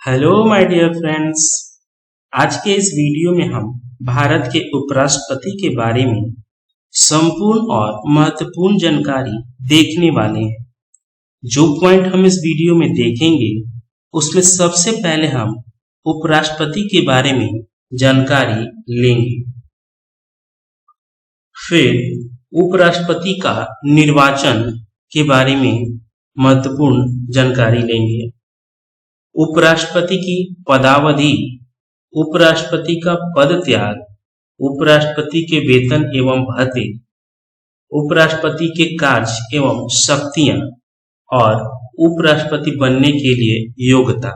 Hello my dear friends. आज के इस वीडियो में हम भारत के उपराष्ट्रपति के बारे में संपूर्ण और महत्वपूर्ण जानकारी देखने वाले हैं। जो पॉइंट हम इस वीडियो में देखेंगे उसमें सबसे पहले हम उपराष्ट्रपति के बारे में जानकारी लेंगे, फिर उपराष्ट्रपति का निर्वाचन के बारे में महत्वपूर्ण जानकारी लेंगे, उपराष्ट्रपति की पदावधि, उपराष्ट्रपति का पद त्याग, उपराष्ट्रपति के वेतन एवं भत्ते, उपराष्ट्रपति के कार्य एवं शक्तियां और उपराष्ट्रपति बनने के लिए योग्यता।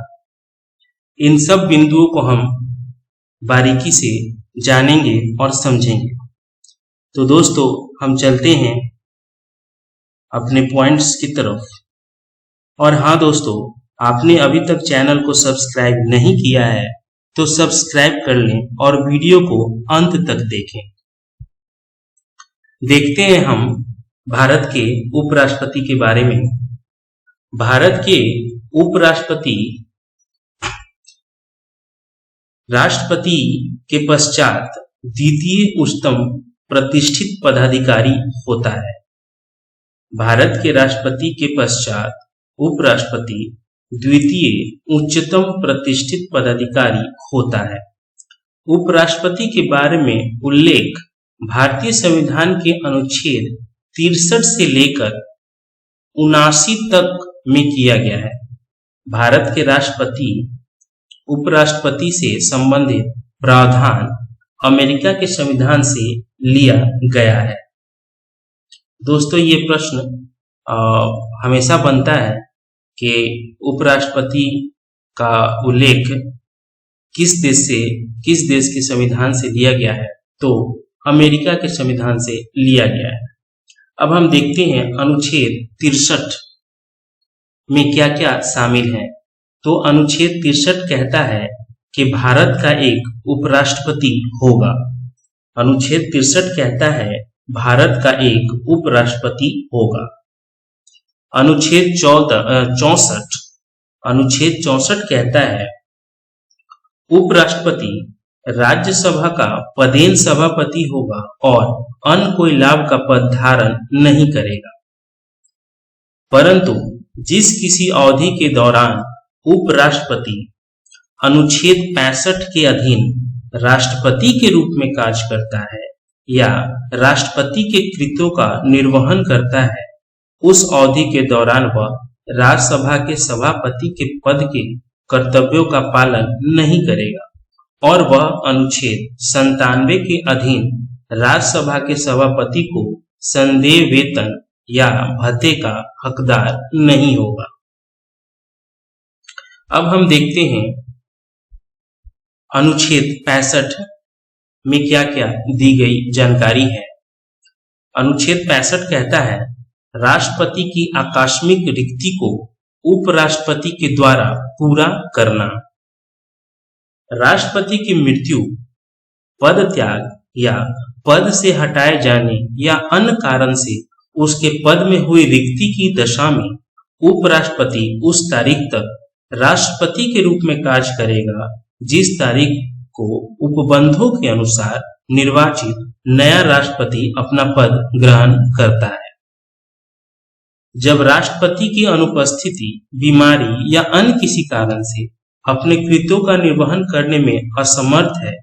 इन सब बिंदुओं को हम बारीकी से जानेंगे और समझेंगे। तो दोस्तों हम चलते हैं अपने पॉइंट्स की तरफ। और हाँ दोस्तों, आपने अभी तक चैनल को सब्सक्राइब नहीं किया है तो सब्सक्राइब कर लें और वीडियो को अंत तक देखें। देखते हैं हम भारत के उपराष्ट्रपति के बारे में। भारत के उपराष्ट्रपति राष्ट्रपति के पश्चात द्वितीय उच्चतम प्रतिष्ठित पदाधिकारी होता है। भारत के राष्ट्रपति के पश्चात उपराष्ट्रपति द्वितीय उच्चतम प्रतिष्ठित पदाधिकारी होता है। उपराष्ट्रपति के बारे में उल्लेख भारतीय संविधान के अनुच्छेद 63 से लेकर 79 तक में किया गया है। भारत के राष्ट्रपति उपराष्ट्रपति से संबंधित प्रावधान अमेरिका के संविधान से लिया गया है। दोस्तों ये प्रश्न हमेशा बनता है कि उपराष्ट्रपति का उल्लेख किस देश के संविधान से लिया गया है, तो अमेरिका के संविधान से लिया गया है। अब हम देखते हैं अनुच्छेद 63 में क्या क्या शामिल है। तो अनुच्छेद 63 कहता है कि भारत का एक उपराष्ट्रपति होगा। अनुच्छेद 63 कहता है भारत का एक उपराष्ट्रपति होगा। अनुच्छेद 64 कहता है उपराष्ट्रपति राज्यसभा का पदेन सभापति होगा और अन्य कोई लाभ का पद धारण नहीं करेगा, परंतु जिस किसी अवधि के दौरान उपराष्ट्रपति अनुच्छेद 65 के अधीन राष्ट्रपति के रूप में कार्य करता है या राष्ट्रपति के कृत्यों का निर्वहन करता है, उस अवधि के दौरान वह राज्यसभा के सभापति के पद के कर्तव्यों का पालन नहीं करेगा और वह अनुच्छेद 97 के अधीन राज्यसभा के सभापति को संदेय वेतन या भत्ते का हकदार नहीं होगा। अब हम देखते हैं अनुच्छेद 65 में क्या क्या दी गई जानकारी है। अनुच्छेद 65 कहता है राष्ट्रपति की आकस्मिक रिक्ति को उपराष्ट्रपति के द्वारा पूरा करना। राष्ट्रपति की मृत्यु, पद त्याग या पद से हटाए जाने या अन्य कारण से उसके पद में हुई रिक्ति की दशा में उपराष्ट्रपति उस तारीख तक राष्ट्रपति के रूप में कार्य करेगा जिस तारीख को उपबंधों के अनुसार निर्वाचित नया राष्ट्रपति अपना पद ग्रहण करता है। जब राष्ट्रपति की अनुपस्थिति, बीमारी या अन्य किसी कारण से अपने कृत्यों का निर्वहन करने में असमर्थ है,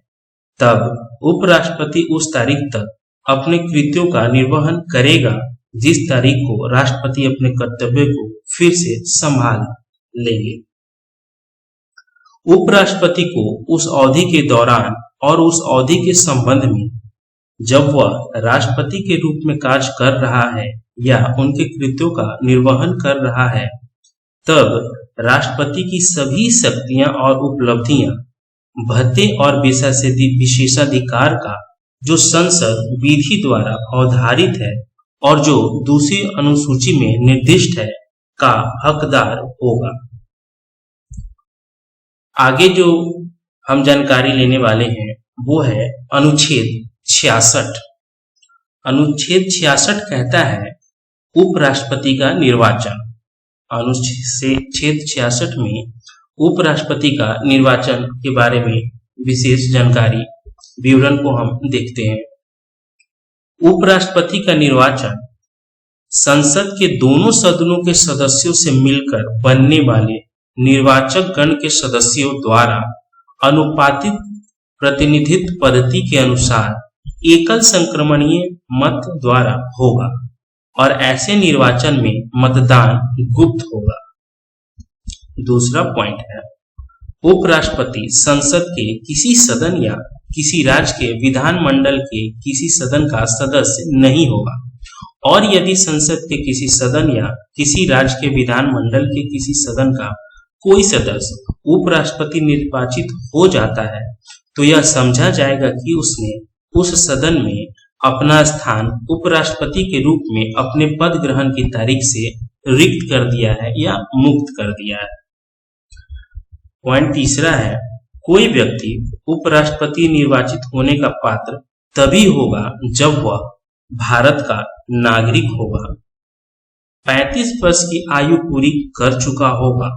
तब उपराष्ट्रपति उस तारीख तक अपने कृत्यों का निर्वहन करेगा जिस तारीख को राष्ट्रपति अपने कर्तव्य को फिर से संभाल लेंगे। उपराष्ट्रपति को उस अवधि के दौरान और उस अवधि के संबंध में जब वह राष्ट्रपति के रूप में कार्य कर रहा है या उनके कृत्यों का निर्वहन कर रहा है, तब राष्ट्रपति की सभी शक्तियां और उपलब्धियां, भत्ते और विशेषाधिकार का जो संसद विधि द्वारा अवधारित है और जो दूसरी अनुसूची में निर्दिष्ट है, का हकदार होगा। आगे जो हम जानकारी लेने वाले हैं वो है अनुच्छेद 66। अनुच्छेद 66 कहता है उपराष्ट्रपति का निर्वाचन। अनुच्छेद 66 में उपराष्ट्रपति का निर्वाचन के बारे में विशेष जानकारी विवरण को हम देखते हैं। उपराष्ट्रपति का निर्वाचन संसद के दोनों सदनों के सदस्यों से मिलकर बनने वाले निर्वाचक गण के सदस्यों द्वारा अनुपातिक प्रतिनिधित्व पद्धति के अनुसार एकल संक्रमणीय मत द्वारा होगा और ऐसे निर्वाचन में मतदान गुप्त होगा। दूसरा पॉइंट है, उपराष्ट्रपति संसद के किसी सदन या किसी राज्य के विधानमंडल के किसी सदन का सदस्य नहीं होगा और यदि संसद के किसी सदन या किसी राज्य के विधानमंडल के किसी सदन का कोई सदस्य उपराष्ट्रपति निर्वाचित हो जाता है तो यह समझा जाएगा कि उसने उस सदन में अपना स्थान उपराष्ट्रपति के रूप में अपने पद ग्रहण की तारीख से रिक्त कर दिया है या मुक्त कर दिया है। पॉइंट तीसरा है, कोई व्यक्ति उपराष्ट्रपति निर्वाचित होने का पात्र तभी होगा जब वह भारत का नागरिक होगा, 35 वर्ष की आयु पूरी कर चुका होगा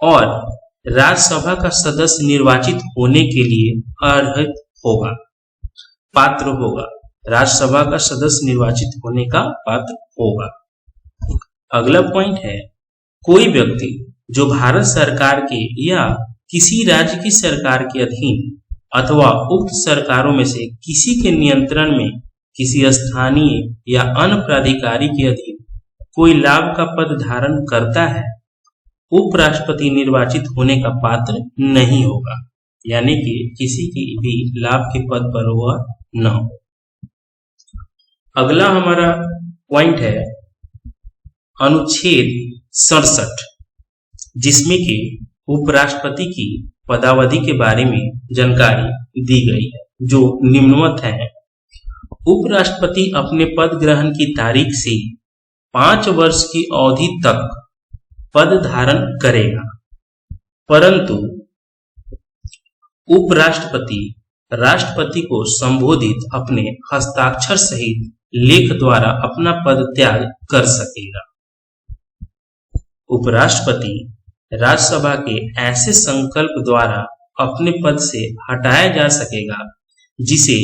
और राज्यसभा का सदस्य निर्वाचित होने के लिए अर्हत होगा, पात्र होगा। राज्यसभा का सदस्य निर्वाचित होने का पात्र होगा। अगला पॉइंट है, कोई व्यक्ति जो भारत सरकार के या किसी राज्य की सरकार के अधीन अथवा उक्त सरकारों में से किसी के नियंत्रण में किसी स्थानीय या अन्य प्राधिकारी के अधीन कोई लाभ का पद धारण करता है, उपराष्ट्रपति निर्वाचित होने का पात्र नहीं होगा, यानी कि किसी की भी लाभ के पद पर वह न हो। अगला हमारा पॉइंट है अनुच्छेद 67, जिसमें कि उपराष्ट्रपति की पदावधि के बारे में जानकारी दी गई है, जो निम्नवत है। उपराष्ट्रपति अपने पद ग्रहण की तारीख से 5 वर्ष की अवधि तक पद धारण करेगा, परंतु उपराष्ट्रपति राष्ट्रपति को संबोधित अपने हस्ताक्षर सहित लेख द्वारा अपना पद त्याग कर सकेगा। उपराष्ट्रपति राज्यसभा के ऐसे संकल्प द्वारा अपने पद से हटाया जा सकेगा जिसे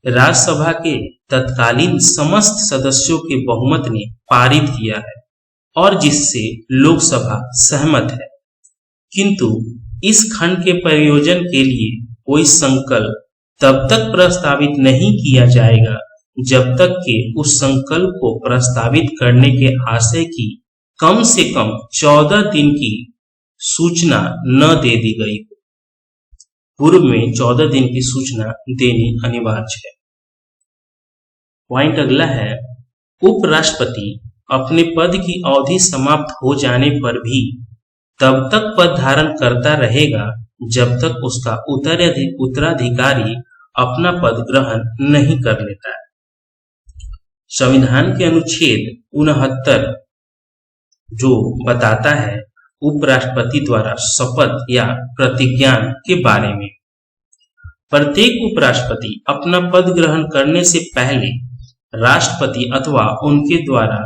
राज्यसभा के तत्कालीन समस्त सदस्यों के बहुमत ने पारित किया है और जिससे लोकसभा सहमत है, किंतु इस खंड के प्रयोजन के लिए कोई संकल्प तब तक प्रस्तावित नहीं किया जाएगा जब तक कि उस संकल्प को प्रस्तावित करने के आशय की कम से कम 14 दिन की सूचना न दे दी गई हो। पूर्व में 14 दिन की सूचना देनी अनिवार्य है। पॉइंट अगला है, उपराष्ट्रपति अपने पद की अवधि समाप्त हो जाने पर भी तब तक पद धारण करता रहेगा जब तक उसका उत्तराधिकारी अपना पद ग्रहण नहीं कर लेता है। संविधान के अनुच्छेद 69 जो बताता है उपराष्ट्रपति द्वारा शपथ या प्रतिज्ञा के बारे में, प्रत्येक उपराष्ट्रपति अपना पद ग्रहण करने से पहले राष्ट्रपति अथवा उनके द्वारा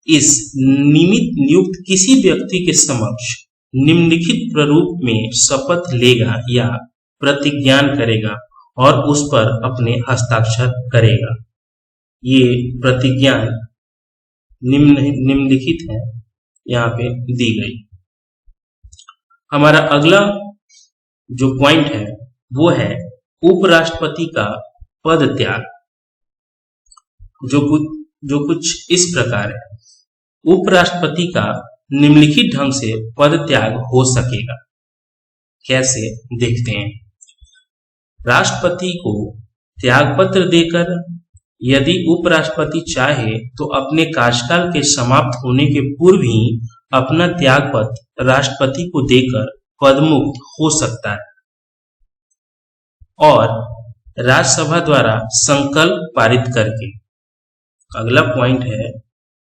इस निमित्त नियुक्त किसी व्यक्ति के समक्ष निम्नलिखित प्रारूप में शपथ लेगा या प्रतिज्ञा करेगा और उस पर अपने हस्ताक्षर करेगा। ये प्रतिज्ञा निम्नलिखित है, यहाँ पे दी गई। हमारा अगला जो पॉइंट है वो है उपराष्ट्रपति का पद त्याग, जो कुछ इस प्रकार है। उपराष्ट्रपति का निम्नलिखित ढंग से पद त्याग हो सकेगा। कैसे, देखते हैं। राष्ट्रपति को त्यागपत्र देकर यदि उपराष्ट्रपति चाहे तो अपने कार्यकाल के समाप्त होने के पूर्व ही अपना त्यागपत्र राष्ट्रपति को देकर पदमुक्त हो सकता है और राज्यसभा द्वारा संकल्प पारित करके। अगला पॉइंट है,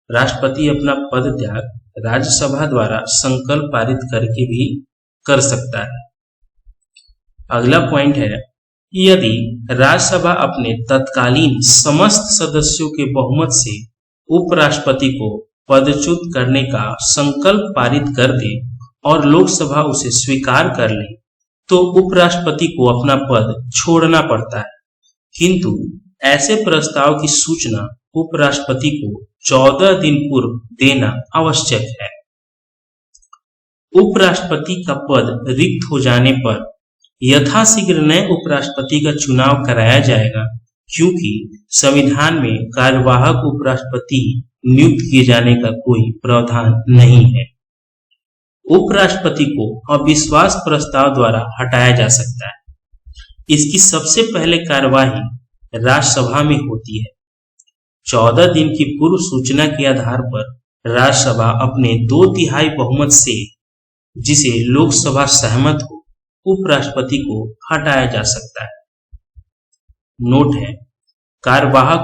राष्ट्रपति अपना पद त्याग राज्यसभा द्वारा संकल्प पारित करके भी कर सकता है। अगला पॉइंट है, यदि राज्यसभा अपने तत्कालीन समस्त सदस्यों के बहुमत से उपराष्ट्रपति को पदच्युत करने का संकल्प पारित कर दे और लोकसभा उसे स्वीकार कर ले तो उपराष्ट्रपति को अपना पद छोड़ना पड़ता है, किंतु ऐसे प्रस्ताव की सूचना उपराष्ट्रपति को 14 दिन पूर्व देना आवश्यक है। उपराष्ट्रपति का पद रिक्त हो जाने पर यथाशीघ्र नए उपराष्ट्रपति का चुनाव कराया जाएगा, क्योंकि संविधान में कार्यवाहक उपराष्ट्रपति नियुक्त किए जाने का कोई प्रावधान नहीं है। उपराष्ट्रपति को अविश्वास प्रस्ताव द्वारा हटाया जा सकता है। इसकी सबसे पहले कार्यवाही राज्यसभा में होती है। 14 दिन की पूर्व सूचना के आधार पर राज्यसभा अपने 2/3 बहुमत से, जिसे लोकसभा सहमत हो, उपराष्ट्रपति को हटाया जा सकता है। नोट है, कार्यवाहक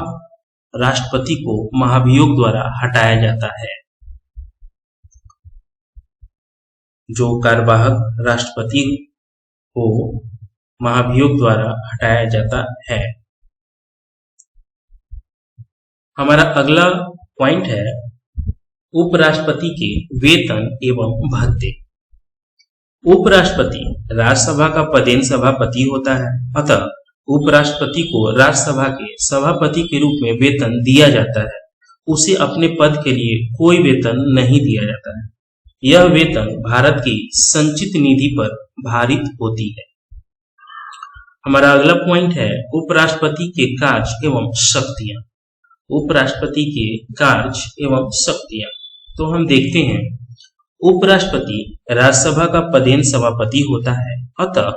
राष्ट्रपति को महाभियोग द्वारा हटाया जाता है। जो कार्यवाहक राष्ट्रपति को महाभियोग द्वारा हटाया जाता है। हमारा अगला पॉइंट है उपराष्ट्रपति के वेतन एवं भत्ते। उपराष्ट्रपति राज्यसभा का पदेन सभापति होता है, अतः उपराष्ट्रपति को राज्यसभा के सभापति के रूप में वेतन दिया जाता है। उसे अपने पद के लिए कोई वेतन नहीं दिया जाता है। यह वेतन भारत की संचित निधि पर भारित होती है। हमारा अगला पॉइंट है उपराष्ट्रपति के कार्य एवं शक्तियां। उपराष्ट्रपति के कार्य एवं शक्तियां तो हम देखते हैं, उपराष्ट्रपति राज्यसभा का पदेन सभापति होता है, अतः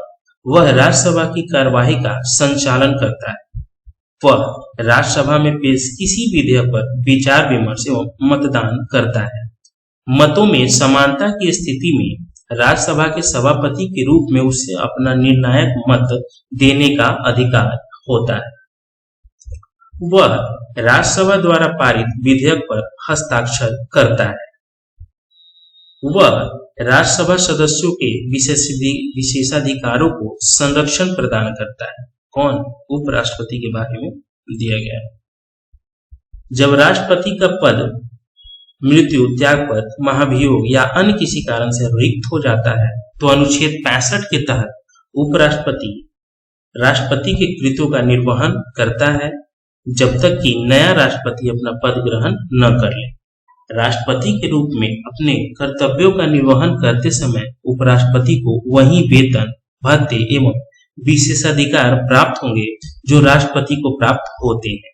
वह राज्यसभा की कार्यवाही का संचालन करता है। वह राज्यसभा में पेश किसी विधेयक पर विचार विमर्श एवं मतदान करता है। मतों में समानता की स्थिति में राज्यसभा के सभापति के रूप में उसे अपना निर्णायक मत देने का अधिकार होता है। वह राज्यसभा द्वारा पारित विधेयक पर हस्ताक्षर करता है। वह राज्यसभा सदस्यों के विशेषाधिकारों को संरक्षण प्रदान करता है। कौन? उपराष्ट्रपति के बारे में दिया गया है। जब राष्ट्रपति का पद मृत्यु, त्यागपत्र, महाभियोग या अन्य किसी कारण से रिक्त हो जाता है तो अनुच्छेद 65 के तहत उपराष्ट्रपति राष्ट्रपति के कृत्यों का निर्वहन करता है, जब तक कि नया राष्ट्रपति अपना पद ग्रहण न कर ले। राष्ट्रपति के रूप में अपने कर्तव्यों का निर्वहन करते समय उपराष्ट्रपति को वही वेतन, भत्ते एवं विशेषाधिकार प्राप्त होंगे जो राष्ट्रपति को प्राप्त होते हैं।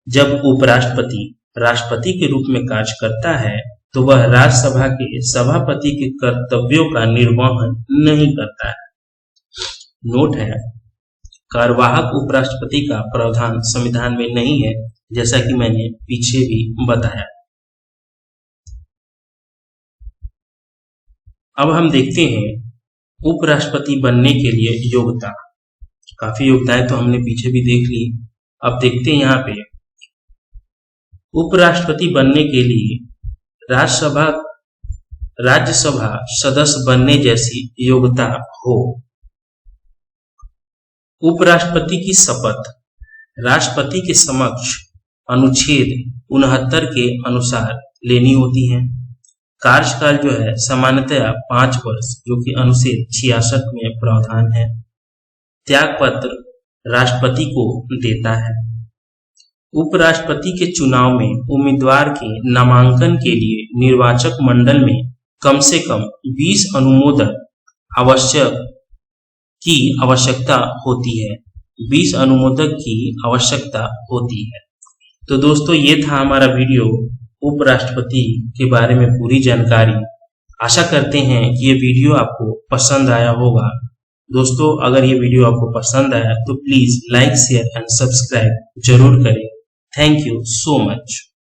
जब उपराष्ट्रपति राष्ट्रपति के रूप में कार्य करता है तो वह राज्यसभा के सभापति के कर्तव्यों का निर्वहन नहीं करता है। नोट है, कार्यवाहक उपराष्ट्रपति का प्रावधान संविधान में नहीं है, जैसा कि मैंने पीछे भी बताया। अब हम देखते हैं उपराष्ट्रपति बनने के लिए योग्यता। काफी योग्यताएं तो हमने पीछे भी देख ली। अब देखते हैं यहाँ पे उपराष्ट्रपति बनने के लिए राज्यसभा सदस्य बनने जैसी योग्यता हो। उपराष्ट्रपति की शपथ राष्ट्रपति के समक्ष अनुच्छेद 69 के अनुसार लेनी होती है। कार्यकाल जो है सामान्यतया 5 वर्ष, जो कि अनुच्छेद 66 में प्रावधान है। त्यागपत्र राष्ट्रपति को देता है। उपराष्ट्रपति के चुनाव में उम्मीदवार के नामांकन के लिए निर्वाचक मंडल में कम से कम 20 अनुमोदक की आवश्यकता होती है। 20 अनुमोदक की आवश्यकता होती है। तो दोस्तों, ये था हमारा वीडियो उपराष्ट्रपति के बारे में पूरी जानकारी। आशा करते हैं कि ये वीडियो आपको पसंद आया होगा। दोस्तों, अगर ये वीडियो आपको पसंद आया तो please like, share and subscribe जरूर करें। Thank you so much.